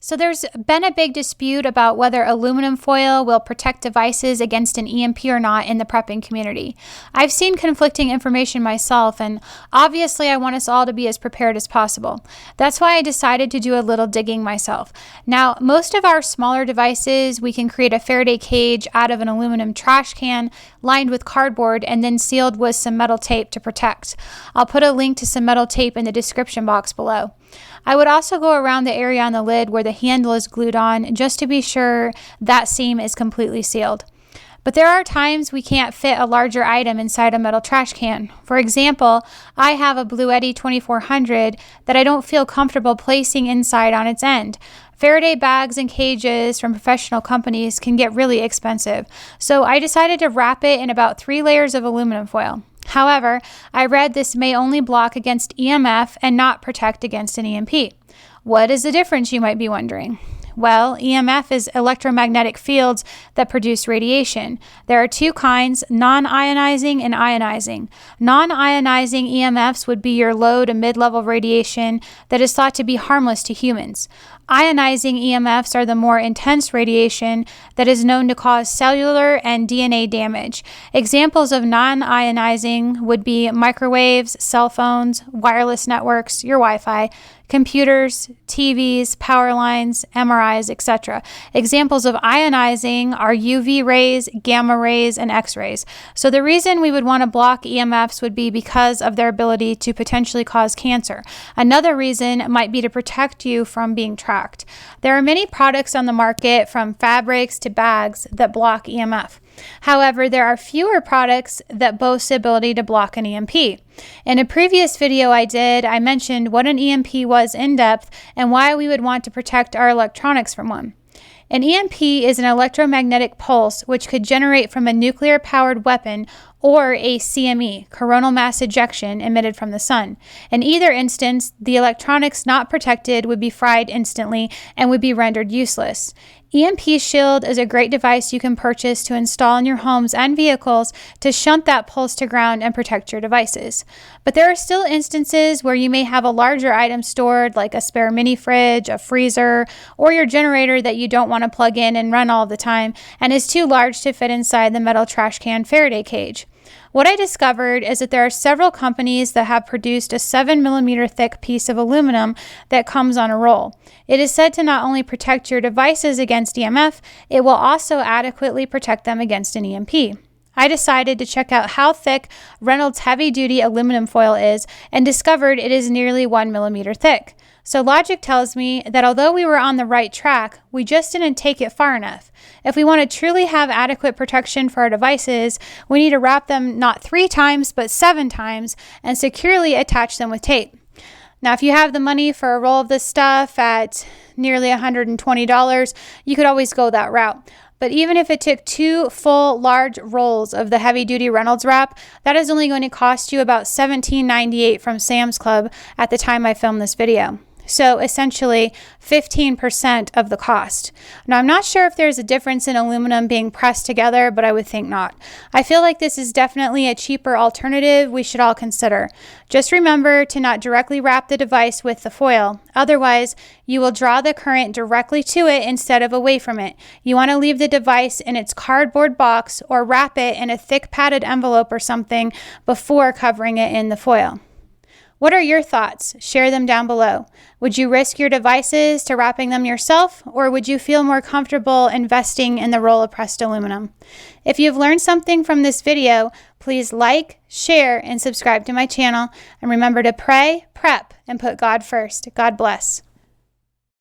So there's been a big dispute about whether aluminum foil will protect devices against an EMP or not in the prepping community. I've seen conflicting information myself, and obviously I want us all to be as prepared as possible. That's why I decided to do a little digging myself. Now, most of our smaller devices, we can create a Faraday cage out of an aluminum trash can lined with cardboard and then sealed with some metal tape to protect. I'll put a link to some metal tape in the description box below. I would also go around the area on the lid where the handle is glued on just to be sure that seam is completely sealed. But there are times we can't fit a larger item inside a metal trash can. For example, I have a Blue Eddy 2400 that I don't feel comfortable placing inside on its end. Faraday bags and cages from professional companies can get really expensive, so I decided to wrap it in about 3 layers of aluminum foil. However, I read this may only block against EMF and not protect against an EMP. What is the difference, you might be wondering? Well, EMF is electromagnetic fields that produce radiation. There are 2 kinds, non-ionizing and ionizing. Non-ionizing EMFs would be your low to mid-level radiation that is thought to be harmless to humans. Ionizing EMFs are the more intense radiation that is known to cause cellular and DNA damage. Examples of non-ionizing would be microwaves, cell phones, wireless networks, your Wi-Fi, computers, TVs, power lines, MRIs, etc. Examples of ionizing are UV rays, gamma rays, and X-rays. So the reason we would want to block EMFs would be because of their ability to potentially cause cancer. Another reason might be to protect you from being tracked. There are many products on the market, from fabrics to bags, that block EMF. However, there are fewer products that boast the ability to block an EMP. In a previous video I mentioned what an EMP was in depth and why we would want to protect our electronics from one. An EMP is an electromagnetic pulse which could generate from a nuclear-powered weapon or a CME, coronal mass ejection, emitted from the sun. In either instance, the electronics not protected would be fried instantly and would be rendered useless. EMP Shield is a great device you can purchase to install in your homes and vehicles to shunt that pulse to ground and protect your devices. But there are still instances where you may have a larger item stored, like a spare mini fridge, a freezer, or your generator that you don't want to plug in and run all the time and is too large to fit inside the metal trash can Faraday cage. What I discovered is that there are several companies that have produced a 7mm thick piece of aluminum that comes on a roll. It is said to not only protect your devices against EMF, it will also adequately protect them against an EMP. I decided to check out how thick Reynolds heavy-duty aluminum foil is and discovered it is nearly 1mm thick. So logic tells me that although we were on the right track, we just didn't take it far enough. If we want to truly have adequate protection for our devices, we need to wrap them not 3 times, but 7 times and securely attach them with tape. Now, if you have the money for a roll of this stuff at nearly $120, you could always go that route. But even if it took 2 full large rolls of the heavy-duty Reynolds wrap, that is only going to cost you about $17.98 from Sam's Club at the time I filmed this video. So essentially 15% of the cost. Now, I'm not sure if there's a difference in aluminum being pressed together, but I would think not. I feel like this is definitely a cheaper alternative we should all consider. Just remember to not directly wrap the device with the foil. Otherwise, you will draw the current directly to it instead of away from it. You want to leave the device in its cardboard box or wrap it in a thick padded envelope or something before covering it in the foil. What are your thoughts? Share them down below. Would you risk your devices to wrapping them yourself, or would you feel more comfortable investing in the roll of pressed aluminum? If you've learned something from this video, please like, share, and subscribe to my channel. And remember to pray, prep, and put God first. God bless.